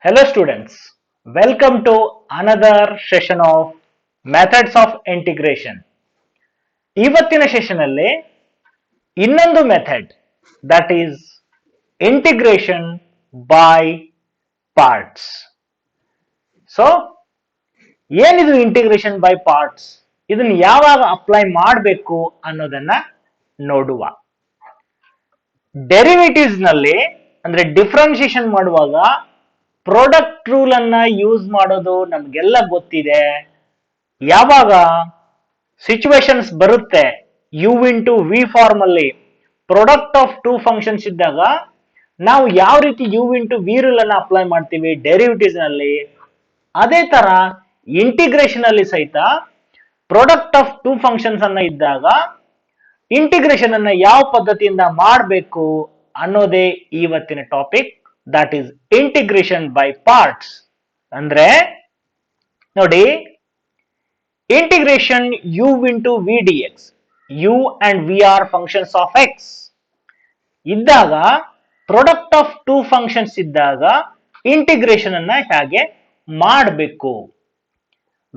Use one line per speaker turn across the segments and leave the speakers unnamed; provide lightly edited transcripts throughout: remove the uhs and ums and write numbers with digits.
Hello students, welcome to another session of methods of integration. ಇವತ್ತಿನ session ಅಲ್ಲಿ ಇನ್ನೊಂದು method that is integration by parts. So ಏನಿದು integration by parts, ಇದನ್ನ ಯಾವಾಗ apply ಮಾಡಬೇಕು ಅನ್ನೋದನ್ನ ನೋಡುವ. ಡೆರಿವೇಟಿವ್ಸ್ ನಲ್ಲಿ ಅಂದ್ರೆ ಡಿಫ್ರೆನ್ಸಿಯೇಷನ್ ಮಾಡುವಾಗ ಪ್ರಾಡಕ್ಟ್ ರೂಲ್ ಅನ್ನ ಯೂಸ್ ಮಾಡೋದು ನಮ್ಗೆಲ್ಲ ಗೊತ್ತಿದೆ. ಯಾವಾಗ ಸಿಚುವೇಶನ್ಸ್ ಬರುತ್ತೆ ಯು ಇಂಟು ವಿ ಫಾರ್ಮ್ ಅಲ್ಲಿ ಪ್ರಾಡಕ್ಟ್ ಆಫ್ ಟೂ ಫಂಕ್ಷನ್ಸ್ ಇದ್ದಾಗ ನಾವು ಯಾವ ರೀತಿ ಯು ಇಂಟು ವಿ ರೂಲ್ ಅನ್ನ ಅಪ್ಲೈ ಮಾಡ್ತೀವಿ ಡೆರಿವೇಟಿವ್ಸ್ ನಲ್ಲಿ, ಅದೇ ತರ ಇಂಟಿಗ್ರೇಷನ್ ಅಲ್ಲಿ ಸಹಿತ ಪ್ರಾಡಕ್ಟ್ ಆಫ್ ಟೂ ಫಂಕ್ಷನ್ಸ್ ಅನ್ನ ಇದ್ದಾಗ ಇಂಟಿಗ್ರೇಷನ್ ಅನ್ನ ಯಾವ ಪದ್ಧತಿಯಿಂದ ಮಾಡಬೇಕು ಅನ್ನೋದೇ ಇವತ್ತಿನ topic. That is integration by parts. ಅಂದ್ರೆ ನೋಡಿ, integration u into v d x, u and v are functions of x ಇದ್ದಾಗ, ಪ್ರಾಡಕ್ಟ್ ಆಫ್ ಟೂ ಫಂಕ್ಷನ್ಸ್ ಇದ್ದಾಗ ಇಂಟಿಗ್ರೇಷನ್ ಅನ್ನ ಹೇಗೆ ಮಾಡಬೇಕು.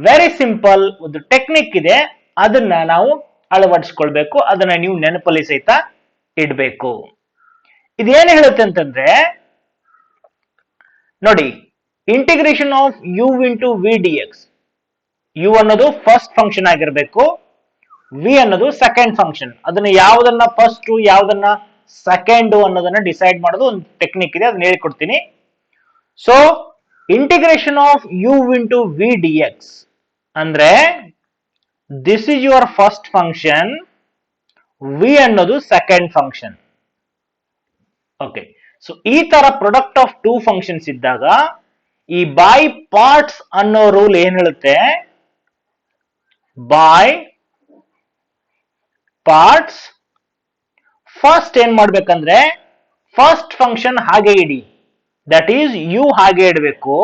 ವೆರಿ ಸಿಂಪಲ್, ಒಂದು ಟೆಕ್ನಿಕ್ ಇದೆ, ಅದನ್ನ ನಾವು ಅಳವಡಿಸ್ಕೊಳ್ಬೇಕು, ಅದನ್ನ ನೀವು ನೆನಪಲ್ಲಿ ಸಹಿತ ಇಡಬೇಕು. ಇದೇನು ಹೇಳುತ್ತೆ ಅಂತಂದ್ರೆ ನೋಡಿ, integration of u into v d x, u ಅನ್ನೋದು ಫಸ್ಟ್ ಫಂಕ್ಷನ್ ಆಗಿರಬೇಕು, ವಿ ಅನ್ನೋದು ಸೆಕೆಂಡ್ ಫಂಕ್ಷನ್. ಅದನ್ನ ಯಾವುದನ್ನ ಫಸ್ಟ್ ಯಾವುದನ್ನ ಸೆಕೆಂಡ್ ಅನ್ನೋದನ್ನ ಡಿಸೈಡ್ ಮಾಡೋದು ಒಂದು ಟೆಕ್ನಿಕ್ ಇದೆ, ಅದನ್ನ ಹೇಳಿಕೊಡ್ತೀನಿ. So integration of u into v d x ಅಂದ್ರೆ this is your first function, v ಅನ್ನೋದು ಸೆಕೆಂಡ್ ಫಂಕ್ಷನ್. ಓಕೆ, ಸೊ ಈ ತರ ಪ್ರಾಡಕ್ಟ್ ಆಫ್ ಟೂ ಫಂಕ್ಷನ್ಸ್ ಇದ್ದಾಗ ಈ ಬೈ ಪಾರ್ಟ್ಸ್ ಅನ್ನೋ ರೂಲ್ ಏನ್ ಹೇಳುತ್ತೆ, ಬೈ ಪಾರ್ಟ್ಸ್ ಫಸ್ಟ್ ಏನ್ ಮಾಡ್ಬೇಕಂದ್ರೆ ಫಸ್ಟ್ ಫಂಕ್ಷನ್ ಹಾಗೆ ಇಡಿ, ದಟ್ ಈಸ್ ಯು ಹಾಗೆ ಇಡಬೇಕು,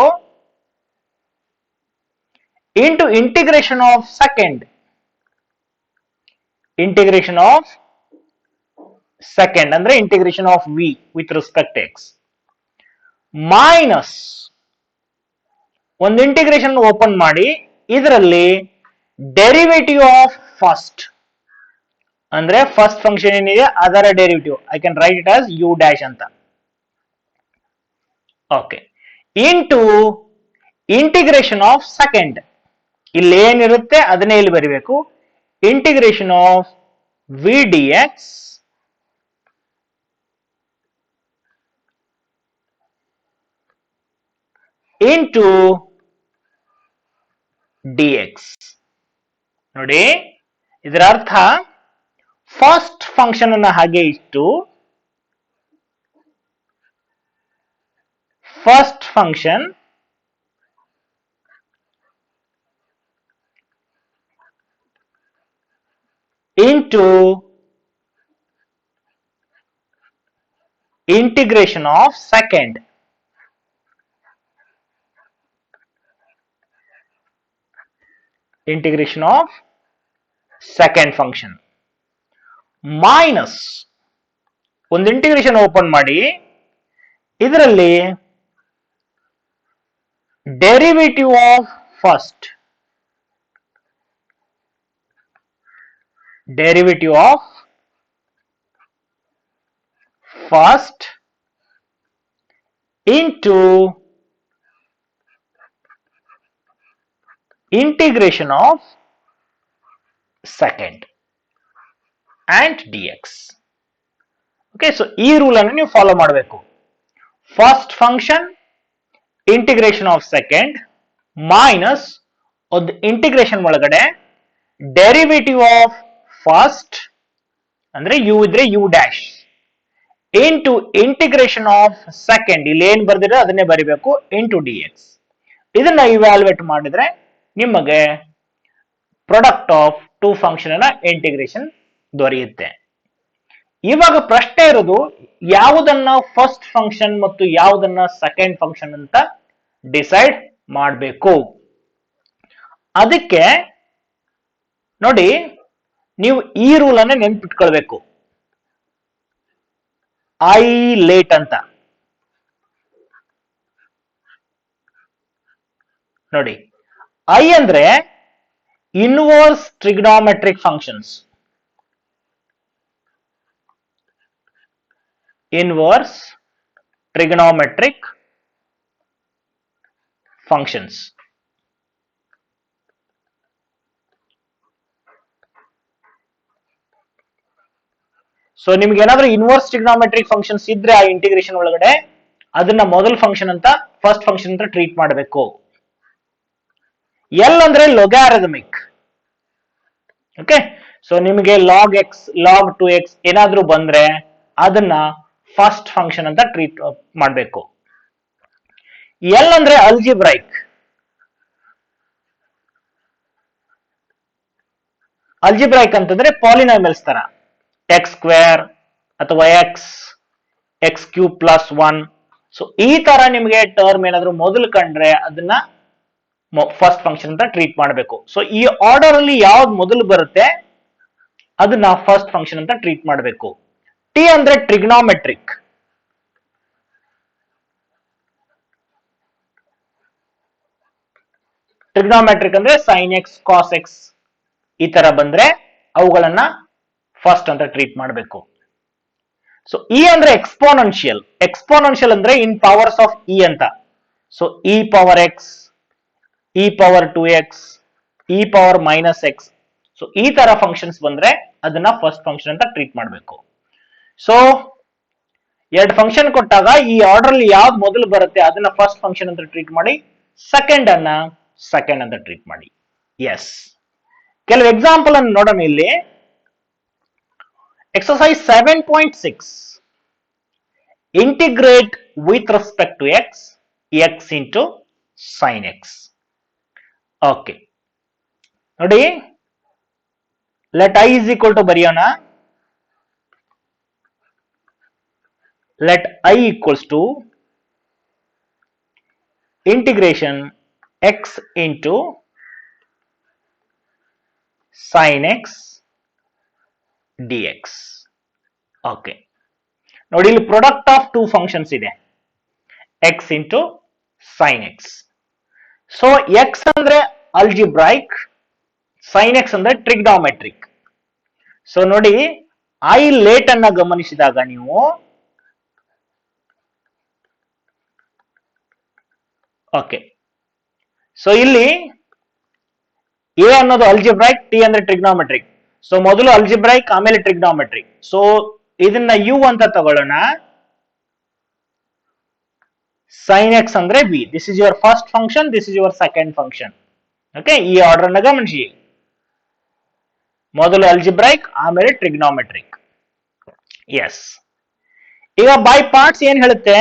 into integration of second, integration of second ಅಂದ್ರೆ integration of v with respect x, minus ಒಂದು ಇಂಟಿಗ್ರೇಷನ್ ಓಪನ್ ಮಾಡಿ ಇದರಲ್ಲಿ ಡೆರಿವೇಟಿವ್ ಆಫ್ ಫಸ್ಟ್ ಅಂದ್ರೆ ಫಸ್ಟ್ ಫಂಕ್ಷನ್ ಏನಿದೆ ಅದರ derivative, I can write it as u dash ಅಂತ. Okay, into integration of second, ಇಲ್ಲಿ ಏನಿರುತ್ತೆ ಅದನ್ನೇ ಇಲ್ಲಿ ಬರಿಬೇಕು, integration of v d x into d x. ನೋಡಿ, ಇದರ ಅರ್ಥ ಫಸ್ಟ್ ಫಂಕ್ಷನ್ ಅನ್ನ ಹಾಗೆ ಇಟ್ಟು first function into integration of second, integration of second function, minus ಒಂದು ಇಂಟಿಗ್ರೇಷನ್ ಓಪನ್ ಮಾಡಿ ಇದರಲ್ಲಿ derivative of first, derivative of first into integration of second and d x. Okay, so ಈ ರೂಲ್ ಅನ್ನು ನೀವು follow ಮಾಡಬೇಕು. First function integration of second minus ಒಂದು integration ಒಳಗಡೆ derivative of first ಅಂದ್ರೆ ಯು ಇದ್ರೆ u dash into integration of second, ಇಲ್ಲಿ ಏನ್ ಬರ್ದಿರೋ ಅದನ್ನೇ ಬರಿಬೇಕು, ಇಂಟು ಡಿ ಎಕ್ಸ್. ಇದನ್ನ ಇವ್ಯಾಲ್ಯೂಯೇಟ್ ಮಾಡಿದ್ರೆ ನಿಮಗೆ ಪ್ರಾಡಕ್ಟ್ ಆಫ್ ಟೂ ಫಂಕ್ಷನ್ ನ ಇಂಟಿಗ್ರೇಷನ್ ದೊರೆಯುತ್ತೆ. ಇವಾಗ ಪ್ರಶ್ನೆ ಇರೋದು ಯಾವುದನ್ನ ಫಸ್ಟ್ ಫಂಕ್ಷನ್ ಮತ್ತು ಯಾವುದನ್ನ ಸೆಕೆಂಡ್ ಫಂಕ್ಷನ್ ಅಂತ ಡಿಸೈಡ್ ಮಾಡಬೇಕು. ಅದಕ್ಕೆ ನೋಡಿ, ನೀವು ಈ ರೂಲ್ ಅನ್ನ ನೆನ್ಪಿಟ್ಕೊಳ್ಬೇಕು, ಐ ಲೇಟ್ ಅಂತ. ನೋಡಿ, ಐ ಅಂದ್ರೆ inverse trigonometric functions. Inverse trigonometric functions. So ನಿಮ್ಗೆ ಏನಾದ್ರೂ ಇನ್ವರ್ಸ್ ಟ್ರಿಗ್ನೋಮೆಟ್ರಿಕ್ ಫಂಕ್ಷನ್ಸ್ ಇದ್ರೆ ಆ ಇಂಟಿಗ್ರೇಷನ್ ಒಳಗಡೆ ಅದನ್ನ ಮೊದಲ ಫಂಕ್ಷನ್ ಅಂತ, ಫಸ್ಟ್ ಫಂಕ್ಷನ್ ಅಂತ ಟ್ರೀಟ್ ಮಾಡಬೇಕು. ಎಲ್ ಅಂದ್ರೆ ಲೊಗಾರಿದಮಿಕ್. ಓಕೆ, ಸೊ ನಿಮಗೆ ಲಾಗ್ ಎಕ್ಸ್, ಲಾಗ್ 2x ಏನಾದ್ರೂ ಬಂದ್ರೆ ಅದನ್ನ ಫಸ್ಟ್ ಫಂಕ್ಷನ್ ಅಂತ ಟ್ರೀಟ್ ಮಾಡಬೇಕು. ಎಲ್ ಅಂದ್ರೆ ಅಲ್ಜಿಬ್ರೈಕ್. ಅಲ್ಜಿಬ್ರೈಕ್ ಅಂತಂದ್ರೆ ಪಾಲಿನಾಮಿಯಲ್ಸ್ ತರ, ಎಕ್ಸ್ ಸ್ಕ್ವೇರ್ ಅಥವಾ ಎಕ್ಸ್ ಕ್ಯೂಬ್ ಪ್ಲಸ್ 1. ಸೊ ಈ ತರ ನಿಮಗೆ ಟರ್ಮ್ ಏನಾದ್ರೂ ಮೊದಲು ಕಂಡ್ರೆ ಅದನ್ನ ಫಸ್ಟ್ ಫಂಕ್ಷನ್ ಅಂತ ಟ್ರೀಟ್ ಮಾಡಬೇಕು. ಸೊ ಈ ಆರ್ಡರ್ ಅಲ್ಲಿ ಯಾವ್ದು ಮೊದಲು ಬರುತ್ತೆ ಅದನ್ನ ಫಸ್ಟ್ ಫಂಕ್ಷನ್ ಅಂತ ಟ್ರೀಟ್ ಮಾಡಬೇಕು. ಟಿ ಅಂದ್ರೆ ಟ್ರಿಗ್ನೋಮೆಟ್ರಿಕ್. ಟ್ರಿಗ್ನೋಮೆಟ್ರಿಕ್ ಅಂದ್ರೆ ಸೈನ್ ಎಕ್ಸ್, ಕಾಸ್ ಎಕ್ಸ್ ಈ ತರ ಬಂದ್ರೆ ಅವುಗಳನ್ನ ಫಸ್ಟ್ ಅಂತ ಟ್ರೀಟ್ ಮಾಡಬೇಕು. ಸೊ ಇ ಅಂದ್ರೆ ಎಕ್ಸ್ಪೋನೆನ್ಷಿಯಲ್. ಎಕ್ಸ್ಪೋನೆನ್ಷಿಯಲ್ ಅಂದ್ರೆ ಇನ್ ಪವರ್ಸ್ ಆಫ್ ಇ ಅಂತ. So E power X, E power 2x, E power minus X. So ಈ ತರ ಫಂಕ್ಷನ್ಸ್ ಬಂದ್ರೆ ಅದನ್ನ ಫಸ್ಟ್ ಫಂಕ್ಷನ್ ಅಂತ ಟ್ರೀಟ್ ಮಾಡಬೇಕು. ಸೊ ಎರಡು ಫಂಕ್ಷನ್ ಕೊಟ್ಟಾಗ ಈ ಆರ್ಡರ್ ಅಲ್ಲಿ ಯಾವ್ದು ಮೊದಲು ಬರುತ್ತೆ ಅದನ್ನ ಫಸ್ಟ್ ಫಂಕ್ಷನ್ ಅಂತ ಟ್ರೀಟ್ ಮಾಡಿ, ಸೆಕೆಂಡ್ ಅನ್ನ ಸೆಕೆಂಡ್ ಅಂತ ಟ್ರೀಟ್ ಮಾಡಿ. ಎಸ್, ಕೆಲವು ಎಕ್ಸಾಂಪಲ್ ಅನ್ನು ನೋಡೋಣ ಇಲ್ಲಿ. Exercise 7.6, integrate with respect to x, x into sine x. Okay ನೋಡಿ, let I is equal to ಬರೆಯೋಣ. Let I equals to integration x into sine x dx. Okay ನೋಡಿ, ಇಲ್ಲಿ ಪ್ರಾಡಕ್ಟ್ ಆಫ್ ಟೂ ಫಂಕ್ಷನ್ಸ್ ಇದೆ, x into sine x. So x ಅಂದ್ರೆ algebraic, sine x ಅಂದ್ರೆ trigonometric. So ನೋಡಿ, ILATE ಅನ್ನ ಗಮನಿಸಿದಾಗ ನೀವು ಓಕೆ, ಸೊ ಇಲ್ಲಿ ಎ ಅನ್ನೋದು ಅಲ್ಜಿಬ್ರೈಕ್, ಟಿ ಅಂದ್ರೆ ಟ್ರಿಗ್ನೋಮೆಟ್ರಿಕ್. ಸೊ ಮೊದಲು ಅಲ್ಜಿಬ್ರೈಕ್ ಆಮೇಲೆ ಟ್ರಿಗ್ನೋಮೆಟ್ರಿಕ್. ಸೊ ಇದನ್ನ ಯು ಅಂತ ತಗೊಳ್ಳೋಣ. ಸೈನ್ ಎಕ್ಸ್ ಅಂದ್ರೆ B. This is your first function, this is your second function. Okay, ಈ ಆರ್ಡರ್ ಅನ್ನ ಗಮನಿಸಿ. ಮೊದಲು ಅಲ್ಜಿಬ್ರೈಕ್ ಆಮೇಲೆ ಟ್ರಿಗ್ನೋಮೆಟ್ರಿಕ್. ಎಸ್, ಈಗ ಬೈ ಪಾರ್ಟ್ಸ್ ಏನ್ ಹೇಳುತ್ತೆ?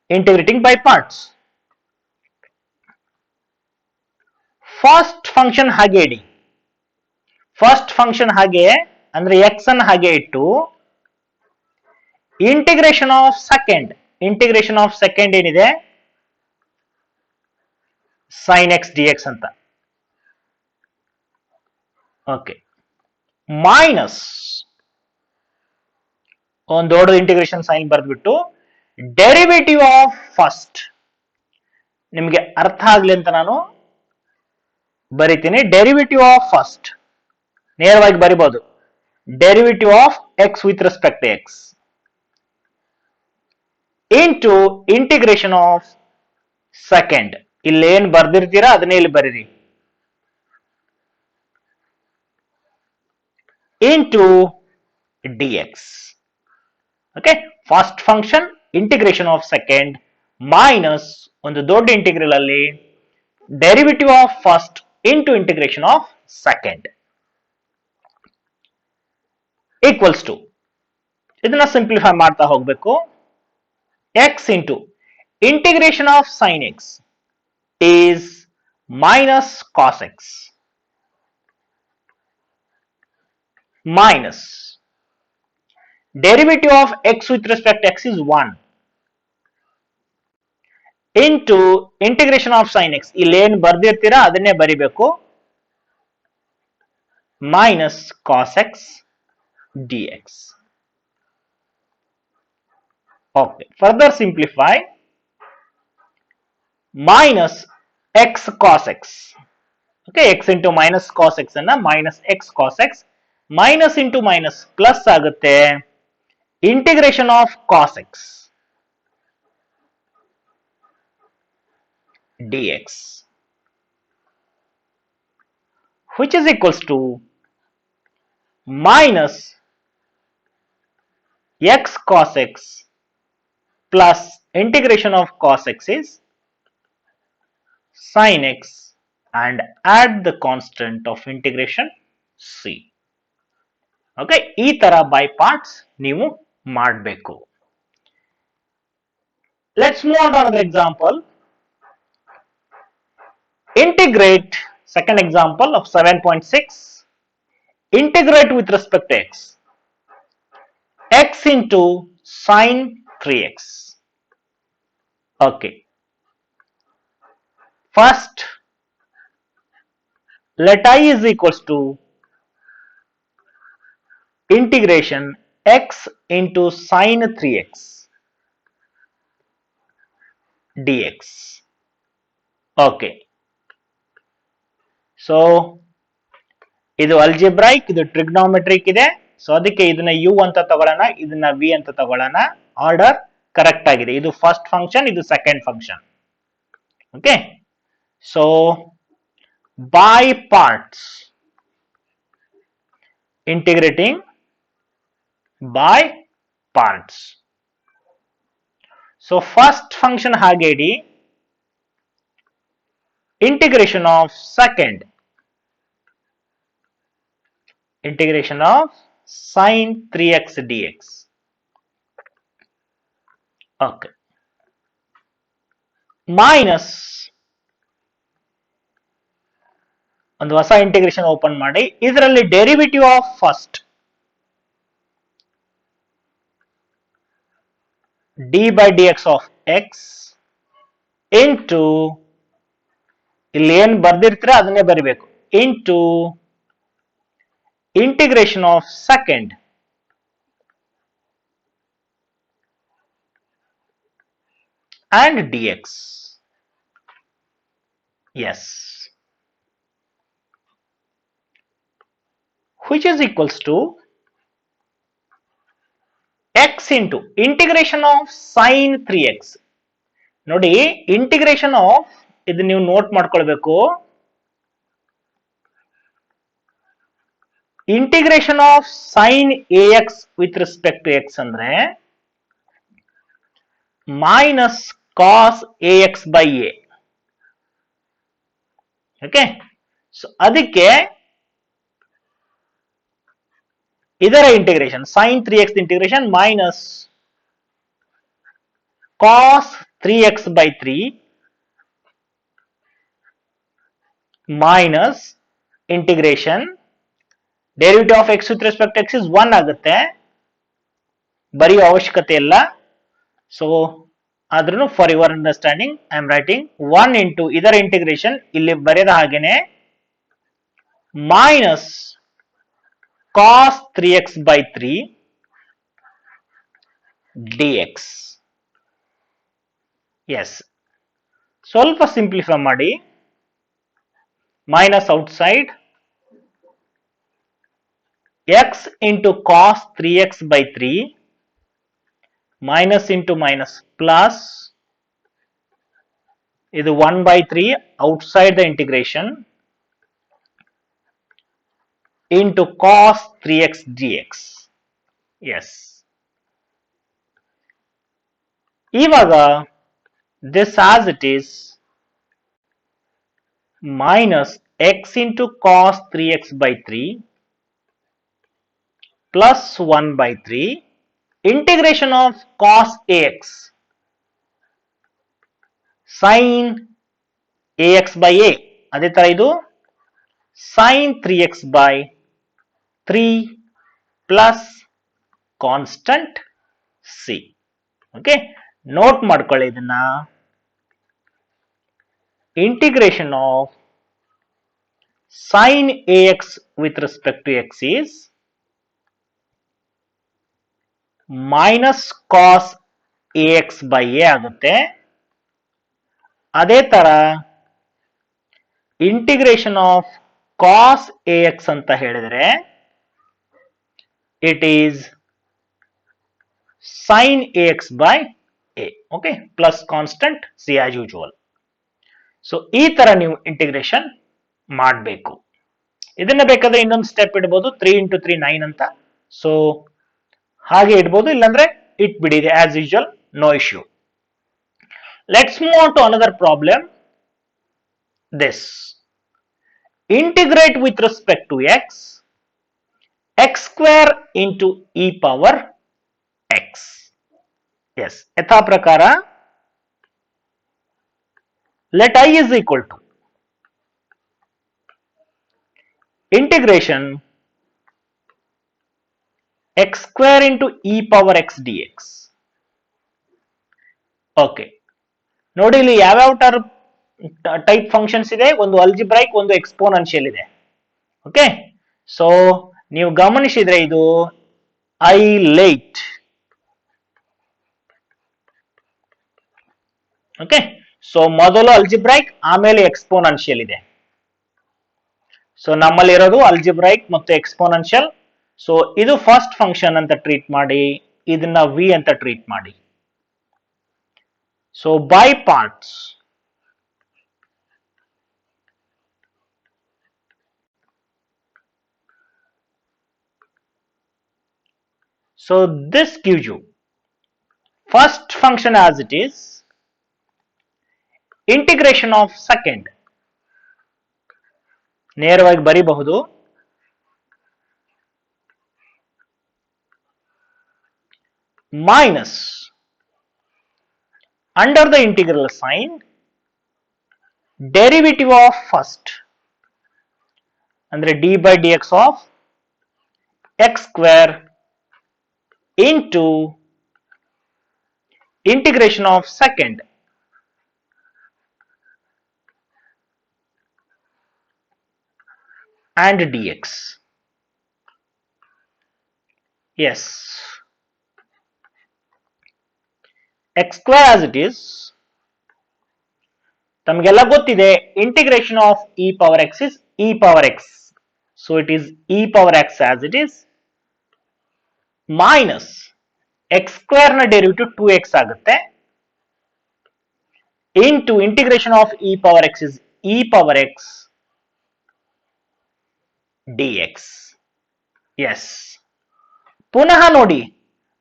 Integrating by parts. First function ಹಾಗೆ ಇಡಿ. ಫಸ್ಟ್ ಫಂಕ್ಷನ್ ಹಾಗೆ ಅಂದ್ರೆ ಎಕ್ಸ್ ಅನ್ನು ಹಾಗೆ ಇಟ್ಟು integration of second. Integration of second ಏನಿದೆ, ಸೈನ್ ಎಕ್ಸ್ ಡಿ ಎಕ್ಸ್ ಅಂತ. ಓಕೆ, ಮೈನಸ್ ಒಂದು ದೊಡ್ಡ ಇಂಟಿಗ್ರೇಷನ್ ಸೈನ್ ಬರೆದ್ಬಿಟ್ಟು ಡೆರಿವೇಟಿವ್ ಆಫ್ ಫಸ್ಟ್. ನಿಮಗೆ ಅರ್ಥ ಆಗ್ಲಿ ಅಂತ ನಾನು ಬರಿತೀನಿ. ಡೆರಿವೇಟಿವ್ ಆಫ್ ಫಸ್ಟ್ ನೇರವಾಗಿ ಬರಿಬಹುದು. Derivative of x with respect x into integration of second. ಇಲ್ಲಿ ಏನ್ ಬರ್ದಿರ್ತೀರಾ ಅದನ್ನೇ ಇಲ್ಲಿ ಬರೀರಿ. Into d x. Okay, first function integration of second minus ಒಂದು ದೊಡ್ಡ ಇಂಟಿಗ್ರಲ್ ಅಲ್ಲಿ derivative of first into integration of second equals to, ಇದನ್ನ ಸಿಂಪ್ಲಿಫೈ ಮಾಡ್ತಾ ಹೋಗ್ಬೇಕು. X into integration of sine x is minus cos x minus derivative of x with respect to x is 1 into integration of sin x. ಇಲ್ಲಿ ಏನು ಬರ್ದಿರ್ತೀರಾ ಅದನ್ನೇ ಬರಿಬೇಕು. Minus cos x d x. Okay, further simplify, minus x cos x. Okay, x into minus cos x ಅನ್ನ minus x cos x, minus into minus plus ಆಗುತ್ತೆ, integration of cos x dx, which is equals to minus x cos x plus integration of cos x is sin x and add the constant of integration c. Okay, ಈ ತರ by parts ನೀವು ಮಾಡಬೇಕು. Let's move on another example. Integrate, second example of 7.6. integrate with respect to x into sin 3x. Okay, first let I is equals to integration x into sin 3x dx. Okay, so ಇದು ಅಲ್ಜಿಬ್ರೈಕ್, ಇದು trigonometric ಇದೆ. So ಅದಕ್ಕೆ ಇದನ್ನ you ಅಂತ ತಗೊಳ್ಳೋಣ, ಇದನ್ನ V ಅಂತ ತಗೊಳ್ಳೋಣ. ಆರ್ಡರ್ ಕರೆಕ್ಟ್ ಆಗಿದೆ. ಇದು ಫಸ್ಟ್ ಫಂಕ್ಷನ್, ಇದು second function. Okay, so by parts, integrating by parts. So first function ಹಾಗೆ ಇಡಿ, integration of second, integration of sin 3x dx. Okay, minus ಒಂದು ಹೊಸ ಇಂಟಿಗ್ರೇಷನ್ ಓಪನ್ ಮಾಡಿ, ಇದರಲ್ಲಿ derivative of first D by d x of X into, ಇಲ್ಲಿ ಏನ್ ಬರ್ದಿರ್ತೀರ ಅದನ್ನೇ ಬರಿಬೇಕು, into integration of second and dx. Yes, which is equals to x into integration of sin 3x. ನೋಡಿ, integration of, ಇದು ನೀವು note ಮಾಡ್ಕೊಳ್ಬೇಕು, integration of sine a x with respect to x ಅಂದ್ರೆ minus cos a x by a. Okay, so ಅದಕ್ಕೆ ಇದರ integration sine 3x integration minus cos 3x by 3 minus integration derivative of x with respect x is 1 ಆಗುತ್ತೆ, ಬರೆಯುವ ಅವಶ್ಯಕತೆ ಇಲ್ಲ. So ಆದ್ರೂ for your understanding I am writing 1 into ಇದರ ಇಂಟಿಗ್ರೇಷನ್ ಇಲ್ಲಿ ಬರೆದ ಹಾಗೇನೆ minus cos 3x by 3 dx. Yes, ಸ್ವಲ್ಪ ಸಿಂಪ್ಲಿಫೈ ಮಾಡಿ, minus outside x into cos 3x by 3 minus into minus plus, ಇದು 1 by 3 outside the integration into cos 3x dx. Yes, ಇವಾಗ this as it is minus x into cos 3x by 3 plus 1 by 3 integration of cos ax sin ax by a, ಅದೇ ತರ ಇದು sin 3x by 3 plus constant c. Okay, note ಮಾಡ್ಕೊಳ್ಳಿ ಇದನ್ನ, integration of sin ax with respect to x is minus cos ax by a ಆಗುತ್ತೆ. ಅದೇ ತರ integration of cos ax ಅಂತ ಹೇಳಿದ್ರೆ it is sin ax by a. Okay, plus constant c as usual. So ಈ ತರ ನೀವು integration ಮಾಡಬೇಕು. ಇದನ್ನ ಬೇಕಾದ್ರೆ ಇನ್ನೊಂದು ಸ್ಟೆಪ್ ಇಡಬಹುದು, 3 into 3 9 ಅಂತ. ಸೊ ಹಾಗೆ ಇಡಬಹುದು, ಇಲ್ಲಾಂದ್ರೆ ಇಟ್ಬಿಡಿ as usual, no issue. Let's move on to another problem. This integrate with respect to x x square into e power x. Yes, ಯಥಾ ಪ್ರಕಾರ let I is equal to integration x square into e power x dx. Okay, ನೋಡಿ ಇಲ್ಲಿ ಯಾವ್ಯಾವ type functions ಇದೆ. ಒಂದು ಅಲ್ಜಿಬ್ರೈಕ್, ಒಂದು exponential ಇದೆ. Okay, so ನೀವು ಗಮನಿಸಿದ್ರೆ ಇದು ಐಲೇಟ್. ಓಕೆ, ಸೊ ಮೊದಲು ಅಲ್ಜಿಬ್ರೈಕ್, ಆಮೇಲೆ ಎಕ್ಸ್ಪೋನೆನ್ಷಿಯಲ್ ಇದೆ. ಸೊ ನಮ್ಮಲ್ಲಿ ಇರೋದು ಅಲ್ಜಿಬ್ರೈಕ್ ಮತ್ತು ಎಕ್ಸ್ಪೋನೆನ್ಷಿಯಲ್. ಸೊ ಇದು ಫಸ್ಟ್ ಫಂಕ್ಷನ್ ಅಂತ ಟ್ರೀಟ್ ಮಾಡಿ, ಇದನ್ನ ವಿ ಅಂತ ಟ್ರೀಟ್ ಮಾಡಿ. So by parts. So this gives you first function as it is, integration of second, ನೇರವಾಗಿ ಬರಿಬಹುದು, minus under the integral sign derivative of first, ಅಂದ್ರೆ d by dx of x square into integration of second and dx. Yes, x square as it is, ತಮಗೆಲ್ಲ ಗೊತ್ತಿದೆ integration of e power x is e power x, so it is e power x as it is, minus x square ನ derivative 2x ಆಗುತ್ತೆ, into integration of e power x is e power x dx. Yes, ಪುನಃ ನೋಡಿ,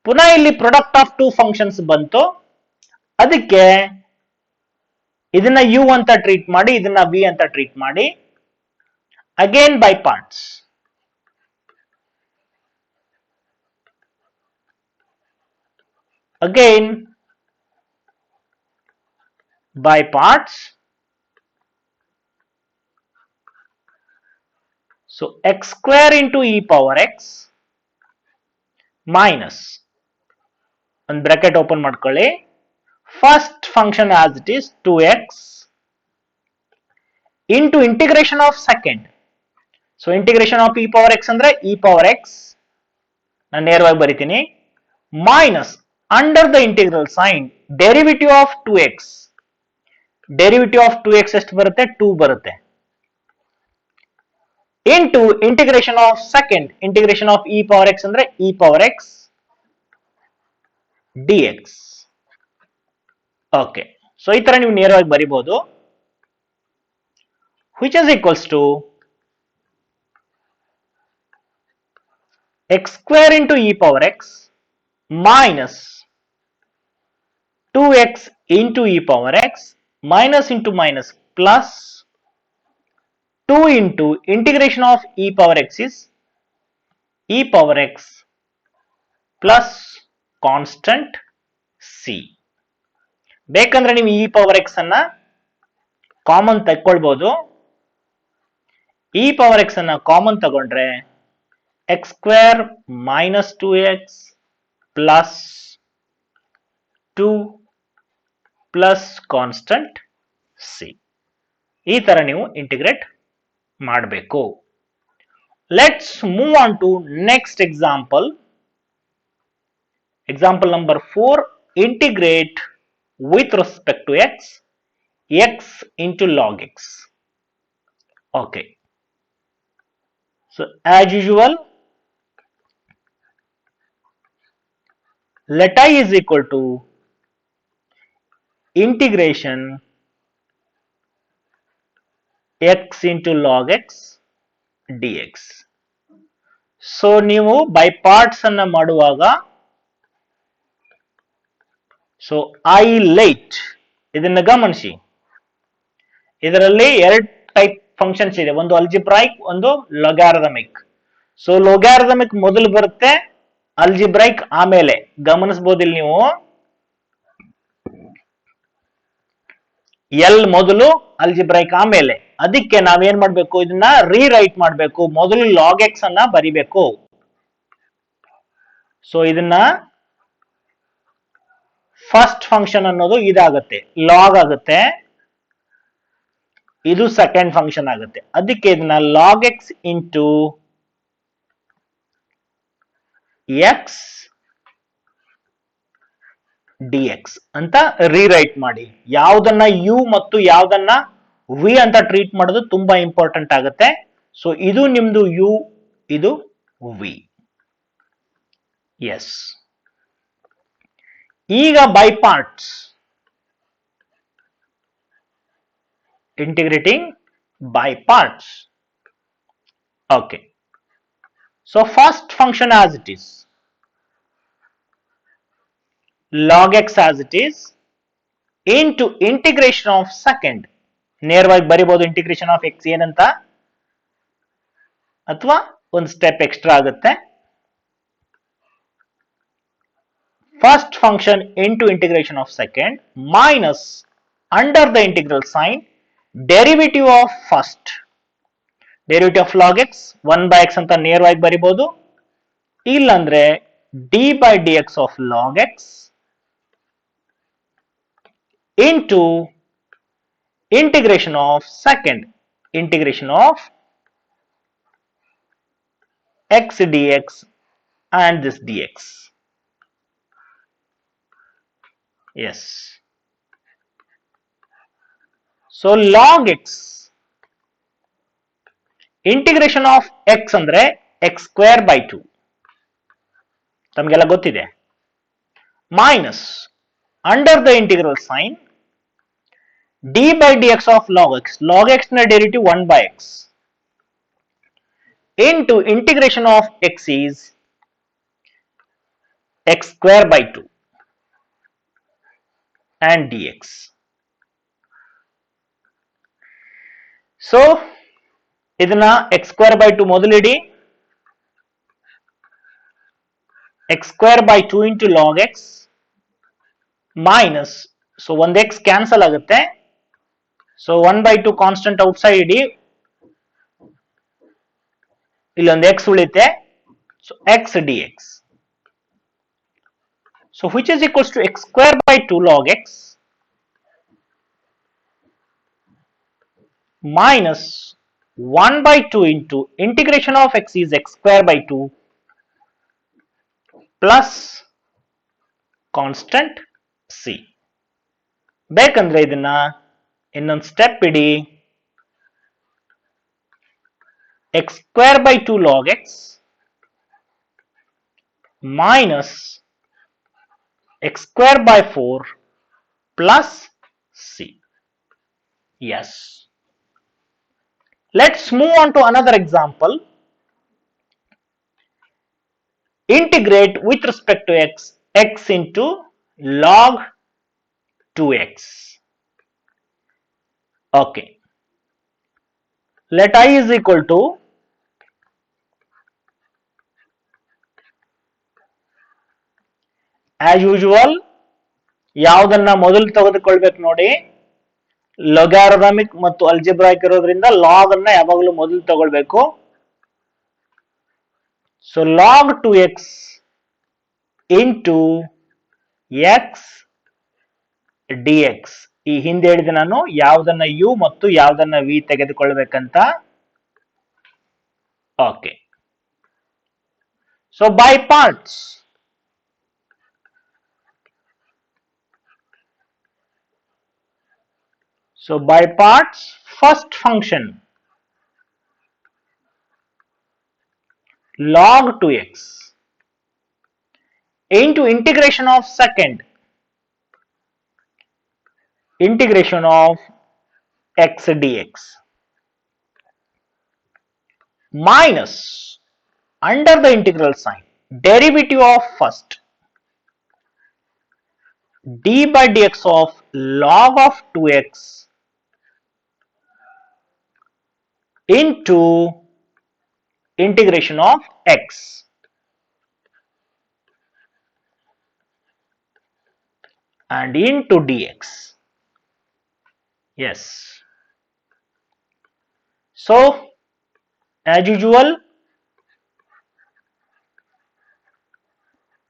ಪುನಃ ಇಲ್ಲಿ product of two functions ಬಂತು. ಅದಕ್ಕೆ ಇದನ್ನ u ಅಂತ ಟ್ರೀಟ್ ಮಾಡಿ, ಇದನ್ನ v ಅಂತ ಟ್ರೀಟ್ ಮಾಡಿ. Again by parts. Again by parts. So x square into e power x minus, ಒಂದು ಬ್ರಾಕೆಟ್ ಓಪನ್ ಮಾಡ್ಕೊಳ್ಳಿ, first function as it is 2x into integration of second. So integration of e power x ಅಂದ್ರೆ e power x, ನಾನು ನೇರವಾಗಿ ಬರಿತೀನಿ, minus under the integral sign derivative of 2x. derivative of 2x ಎಷ್ಟು ಬರುತ್ತೆ? 2 ಬರುತ್ತೆ. into integration of second, integration of e power x ಅಂದ್ರೆ e power x dx. Okay, so ಈ ತರ ನೀವು ನೇರವಾಗಿ ಬರಿಬಹುದು, which is equals to x square into e power x minus 2x into e power x minus into minus plus 2 into integration of e power x is e power x plus constant c. ಬೇಕಂದ್ರೆ ನೀವು e power x ಅನ್ನ common ತಗೊಳ್ಬಹುದು. e power x ಅನ್ನ common ತಗೊಂಡ್ರೆ x square minus 2x plus 2 plus constant c. ಈ ತರ ನೀವು integrate ಮಾಡಬೇಕು. Let's move on to next example. Example number 4 integrate with respect to x, x into log x. Okay. So as usual, let I is equal to integration x into log x dx. So ನೀವು by parts ಅನ್ನ ಮಾಡುವಾಗ so I light ಇದನ್ನ ಗಮನಿಸಿ, ಇದರಲ್ಲಿ ಎರಡು type functions ಇದೆ, ಒಂದು ಅಲ್ಜಿಬ್ರೈಕ್, ಒಂದು ಲೊಗಾರಿಥಮಿಕ್. ಸೊ ಲೊಗಾರಿಥಮಿಕ್ ಮೊದಲು ಬರುತ್ತೆ, ಅಲ್ಜಿಬ್ರೈಕ್ ಆಮೇಲೆ. ಗಮನಿಸಬಹುದು ಇಲ್ಲಿ ನೀವು ಎಲ್ ಮೊದಲು ಅಲ್ಜಿಬ್ರೈಕ್ ಆಮೇಲೆ. ಅದಕ್ಕೆ ನಾವೇನ್ ಮಾಡ್ಬೇಕು, ಇದನ್ನ ರೀರೈಟ್ ಮಾಡ್ಬೇಕು, ಮೊದಲು ಲಾಗ್ ಎಕ್ಸ್ ಅನ್ನ ಬರಿಬೇಕು. ಸೊ ಇದನ್ನ ಫಸ್ಟ್ ಫಂಕ್ಷನ್ ಅನ್ನೋದು ಇದಾಗುತ್ತೆ, ಲಾಗ್ ಆಗುತ್ತೆ, ಇದು ಸೆಕೆಂಡ್ ಫಂಕ್ಷನ್ ಆಗುತ್ತೆ. ಅದಕ್ಕೆ ಇದನ್ನ log x into X d x ಅಂತ ರೀರೈಟ್ ಮಾಡಿ. ಯಾವ್ದನ್ನ ಯು ಮತ್ತು ಯಾವ್ದನ್ನ ವಿ ಅಂತ ಟ್ರೀಟ್ ಮಾಡೋದು ತುಂಬಾ ಇಂಪಾರ್ಟೆಂಟ್ ಆಗುತ್ತೆ. ಸೊ ಇದು ನಿಮ್ದು ಯು, ಇದು ವಿ. ಎಸ್, ಈಗ by parts integrating by parts. Okay, so first function as it is, log x as it is into integration of second. ನೇರವಾಗಿ ಬರಿಬಹುದು ಇಂಟಿಗ್ರೇಷನ್ ಆಫ್ ಎಕ್ಸ್ ಏನಂತ, ಅಥವಾ ಒಂದು ಸ್ಟೆಪ್ ಎಕ್ಸ್ಟ್ರಾ ಆಗುತ್ತೆ. First function into integration of second minus under the integral sign derivative of first, derivative of log x 1 by x ಅಂತ ನೇರವಾಗಿ ಬರಿಬಹುದು. ಇಲ್ಲಂದ್ರೆ d by d x of log x into integration of second, integration of x dx and this dx. Yes, so log x integration of x ಅಂದ್ರೆ x square by 2 ತಮಗೆಲ್ಲ ಗೊತ್ತಿದೆ, minus under the integral sign d by dx of log x, log x na derivative 1 by x into integration of x is x square by 2 and dx. So ಇದನ್ನ x square by 2 ಮೊದಲು ಇಡಿ, x square by 2 into log x minus, so ಒಂದು x cancel ಆಗುತ್ತೆ, so 1 by 2 constant outside ಇಡಿ, ಇಲ್ಲೊಂದು x ಉಳಿತೆ, so x dx. So which is equals to x square by 2 log x minus 1 by 2 into integration of x is x square by 2 plus constant c. ಬೇಕಂದ್ರೆ ಇದನ್ನ ಇನ್ನೊಂದು step ED, x square by 2 log x minus x square by 4 plus c. Yes, let's move on to another example. Integrate with respect to x, x into log 2x. Okay, let I is equal to as usual ಯಾವುದನ್ನ ಮೊದಲು ತೆಗೆದುಕೊಳ್ಬೇಕು ನೋಡಿ, ಲೊಗಾರಿಥಮಿಕ್ ಮತ್ತು ಅಲ್ಜಿಬ್ರಾಯಿಕ್ ಇರೋದ್ರಿಂದ log ಅನ್ನ ಯಾವಾಗಲೂ ಮೊದಲು ತಗೊಳ್ಬೇಕು. So log 2x into X dx. ಈ ಹಿಂದೆ ಹೇಳಿದೆ ನಾನು ಯಾವುದನ್ನ u ಮತ್ತು ಯಾವುದನ್ನ v ತೆಗೆದುಕೊಳ್ಬೇಕಂತ. Okay, so by parts So by parts, first function log 2x into integration of second integration of x dx minus under the integral sign derivative of first d by dx of log of 2x into integration of x and into dx. Yes. So as usual,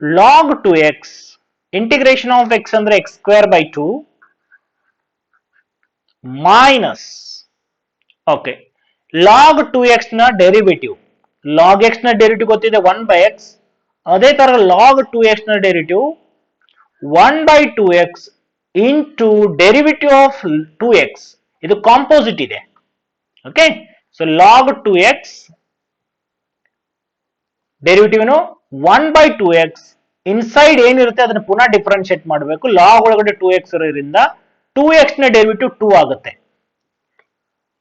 log 2x integration of x under x square by 2 minus okay log 2x na derivative log x na derivative ಗೊತ್ತಿದೆ 1 by x ಅದೇ ತರ log 2x na derivative 1 by 2x into derivative of 2x ಇದು composite ಇದೆ okay so log 2x derivative ಏನು 1 by 2x inside ಏನಿರುತ್ತೆ ಅದನ್ನ ಪುನಃ differentiate ಮಾಡಬೇಕು ಲಾಗ್ ಒಳಗಡೆ 2x ಇರೋದ್ರಿಂದ 2x ನ ಡೆರಿವೇಟಿವ್ 2 ಆಗುತ್ತೆ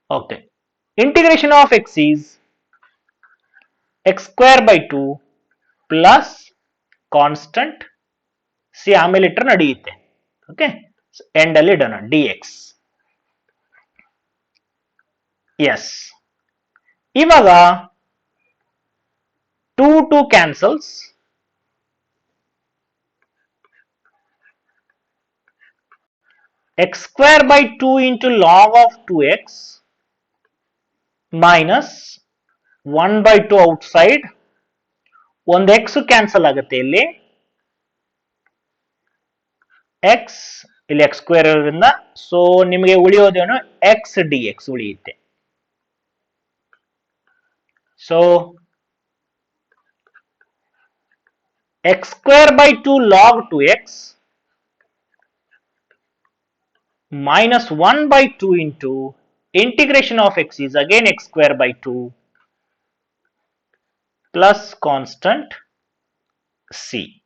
okay integration of x is x square by 2 plus constant C ಆಮೇಲೆ ಇಟ್ಟರೆ ನಡೆಯುತ್ತೆ ಓಕೆ ಎಂಡ್ ಅಲ್ಲಿ ಇಡೋಣ dx ಎಸ್ ಇವಾಗ 2 cancels x square by 2 into log of 2x minus 1 by 2 outside ಒಂದು x ಕ್ಯಾನ್ಸಲ್ ಆಗುತ್ತೆ ಇಲ್ಲಿ x ಇಲ್ಲಿ x ಸ್ಕ್ವೇರ್ ಇರೋದ್ರಿಂದ ಸೊ ನಿಮಗೆ ಉಳಿಯೋದೇನು x dx ಉಳಿಯುತ್ತೆ so x square by 2 log 2x minus 1 by 2 into integration of x is again x square by 2 plus constant c.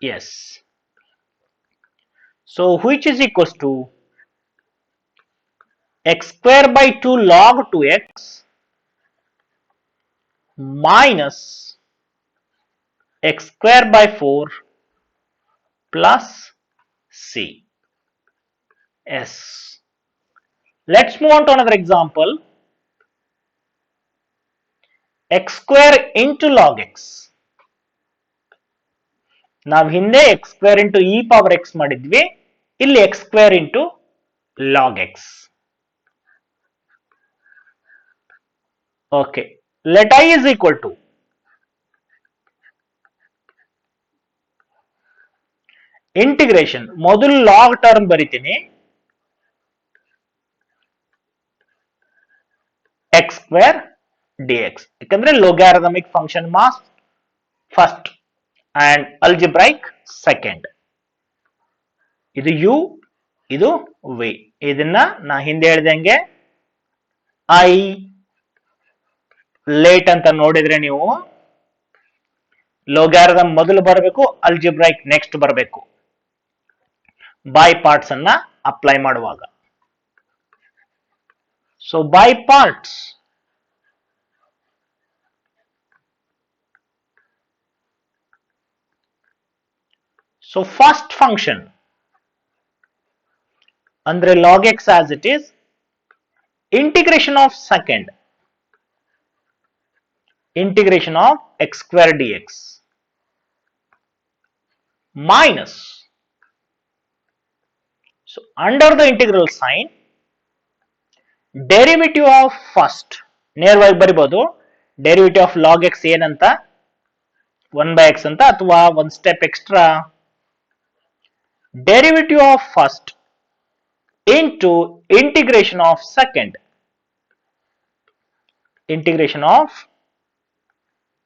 Yes. So which is equals to x square by 2 log 2x minus x square by 4 plus c. Yes. Let's move on to another example. x square into log x. ನಾವು ಹಿಂದೆ x square into e power x ಮಾಡಿದ್ವಿ ಇಲ್ಲಿ x square into log x. Okay. Let I is equal to integration ಮೊದಲು log term ಬರಿತೀನಿ x square dx ಯಾಕಂದ್ರೆ logarithmic function must first and algebraic second ಇದು u ಇದು v ಇದನ್ನ ನಾ ಹಿಂದೆ ಹೇಳ್ದಂಗೆ ಐ ಲೇಟ್ ಅಂತ ನೋಡಿದ್ರೆ ನೀವು ಲೋಗಾರಿಥಮ್ ಮೊದಲು ಬರಬೇಕು ಅಲ್ಜಿಬ್ರೈಕ್ ನೆಕ್ಸ್ಟ್ ಬರಬೇಕು ಬೈ ಪಾರ್ಟ್ಸ್ ಅನ್ನ ಅಪ್ಲೈ ಮಾಡುವಾಗ so by parts so first function andre log x as it is integration of second integration of x square dx minus so under the integral sign derivative of first ನೇರವಾಗಿ ಬರಿಬಹುದು derivative of log x ಏನಂತ 1 by x ಅಂತ ಅಥವಾ ಒಂದು step extra derivative of first into integration of second integration of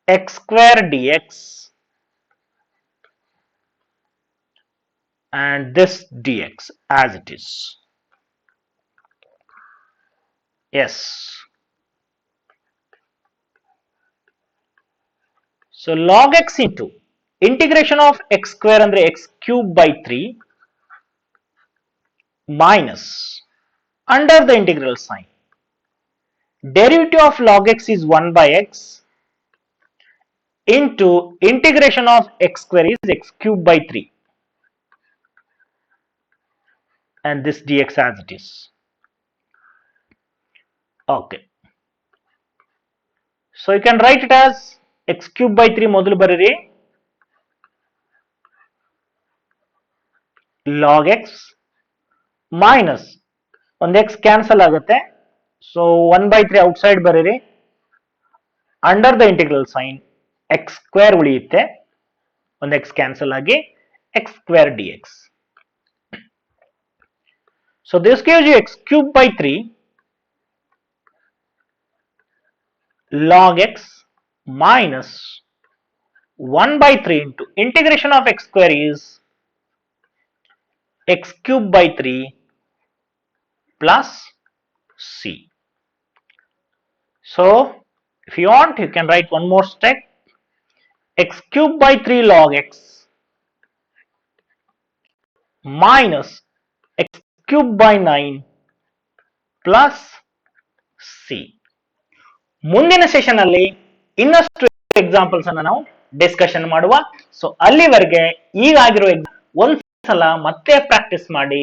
x square dx and this dx as it is. Yes. So log x into integration of x square andre x cube by 3 minus under the integral sign derivative of log x is 1 by x into integration of x square is x cube by 3 and this dx as it is. Okay. So you can write it as x cube by 3 ಮೊದಲು ಬರೀರಿ log x minus ಒಂದು x cancel ಆಗುತ್ತೆ so 1 by 3 outside ಬರೀರಿ under the integral sign x square ಉಳಿಯುತ್ತೆ ಒಂದು x cancel ಆಗಿ x square dx. So this gives you x cube by 3 log x minus 1 by 3 into integration of x square is x cube by 3 plus c. So if you want you can write one more step, x cube by 3 log x minus x cube by 9 plus c. ಮುಂದಿನ session ಅಲ್ಲಿ ಇನ್ನಷ್ಟು examples ಅನ್ನು ನಾವು discussion ಮಾಡುವ. So ಅಲ್ಲಿವರೆಗೆ ಈಗಾಗಿರೋ ಒಂದ್ಸಲ ಮತ್ತೆ practice ಮಾಡಿ